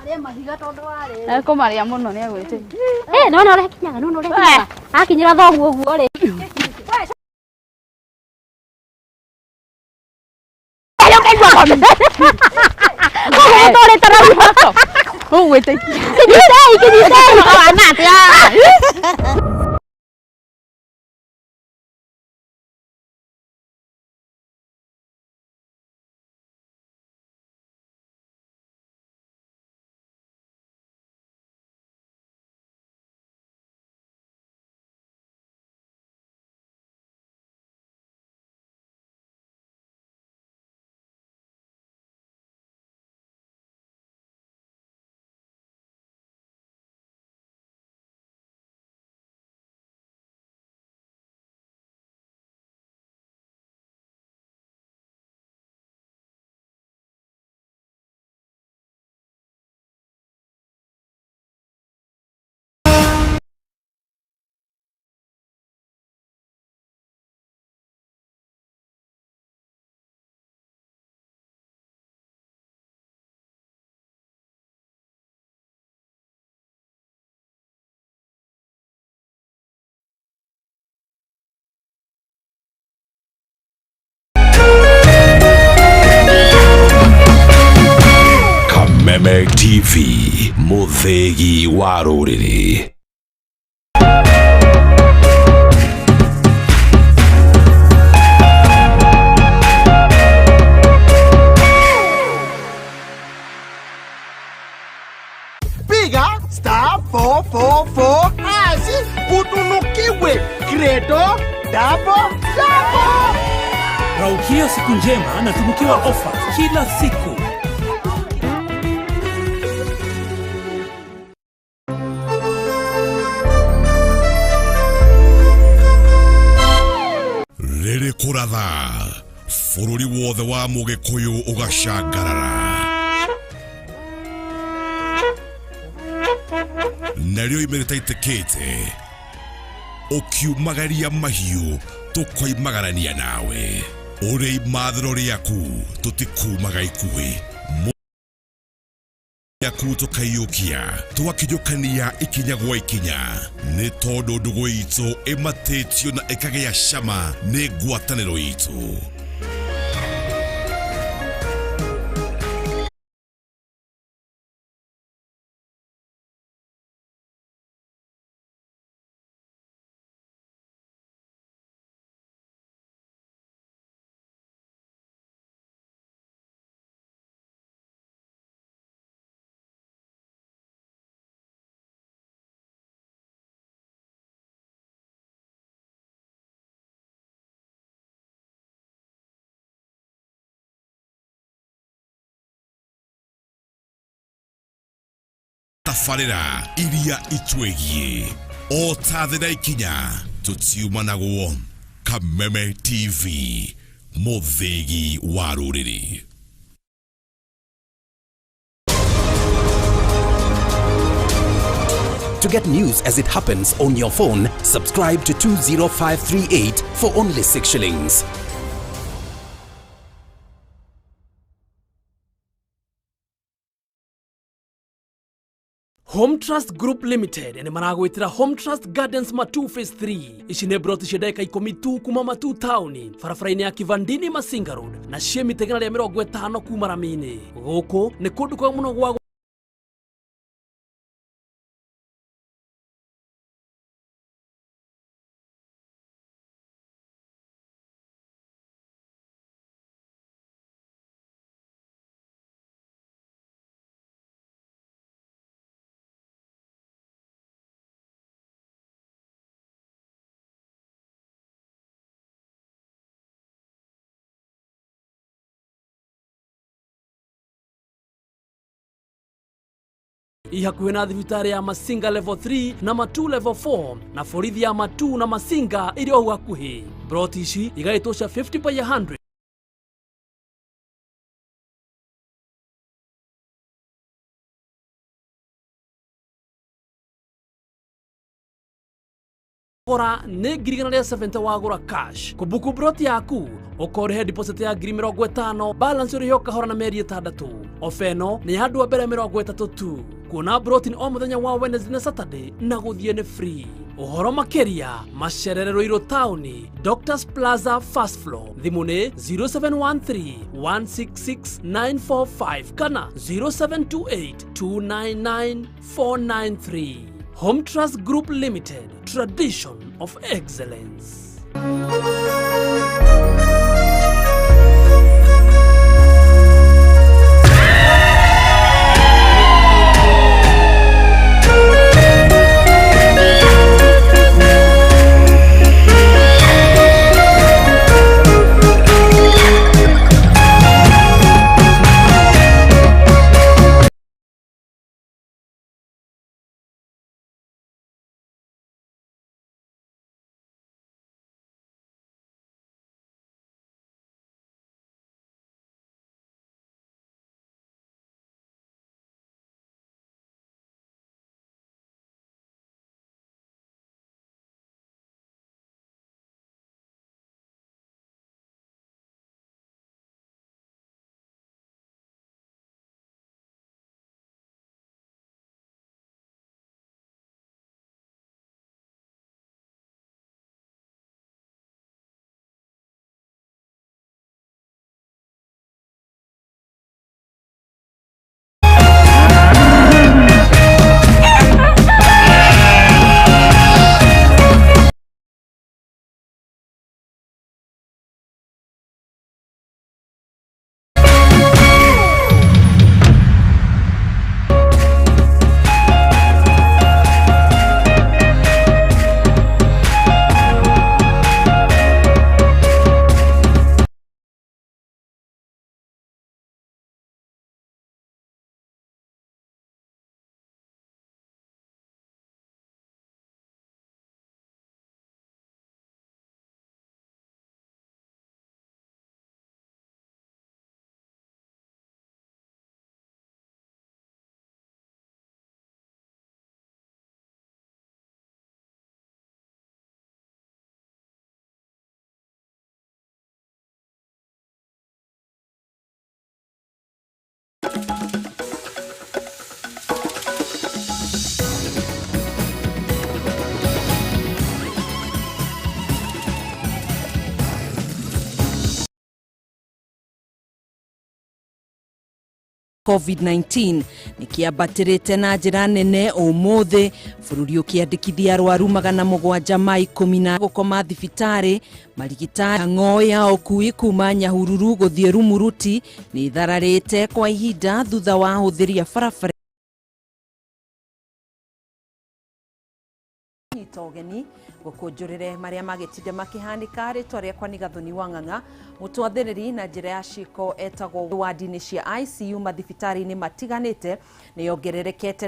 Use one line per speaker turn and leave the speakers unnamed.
Eko Maria muno ni agwite.
No le kinyaga no le kinyaga. Akinyira thoguo guo ri. Ayo kaigua komi. Ko tore tarabu.
Ugwite.
Kinyitei. Ana atia.
Kameme TV, muthegi wa ruriri.
Piga *444 hash utunukiwe credo double.
Raukia siku njema na tunukiwa ofa kila siku.
Riri kuratha fururi wothe wa mugikuyu ugashangarara. Nario imereta itekete ukiumagaria mahiu tukoimagarania nawe. Uri imathiro riaku tutikumaga ikuhi yaku tukaiukia twakinyukania ikinya gwa ikinya ni tondu ndugu itu imatitio na ikagea shama ni ngwataniro itu. Tafarira iria itwegie o tathira ikinya tutiuma naguo. Kameme TV, muthegi wa ruriri.
To get news as it happens on your phone, subscribe to 20538 for only 6 shillings.
Home Trust Group Limited ni maragwitira Home Trust Gardens Matu Phase 3 ici nĩ broti cia ndagĩka 10 tu kuma Matu town barabara-inĩ ya Kivandini Masinga Road na cie mitegana rĩa 50 kuma Rami-inĩ. Gũkũ nĩ kũndũ kwa mũno gwa ihakuhĩ na thibitarĩ ya Masinga level 3 na Matu level 4 na borithi ya Matu na Masinga ĩrĩ o hakuhĩ. Broti ici igagĩtũca 50 by 100. gora nĩ ngiri 170 wagũra cash kubuku broti yaku ũkorehe deposit ya ngiri 50 balance ũrĩhe kahora na mĩeri 6 ofa ĩno nĩ handũ wa mbere 30 tu kuona broti o mũthenya wa Wednesday na Saturday na gũthiĩ nĩ free ũhoro makĩria macererero Ruiru taũni Doctors Plaza first floor thimũ nĩ 0713 166 945 kana 0728 299 493 Home Trust Group Limited, tradition of excellence.
COVID-19 nikiambatirite na njira nene umuthi bururi ukiandikithia arwaru 710 gukoma thibitari marigitari ngoya okui kuma Nyahururu guthie Rumuruti ni ithararite kwa ihinda thutha wa huthiria barabara togeni gukunjurire maria magitinde makihanika ritwa riakwa ni Gathoni wa Nganga mutwathiriri na njira ya ciko etagwo wadi-ini cia ICU mathibitari-ini matiganite ni yongererekete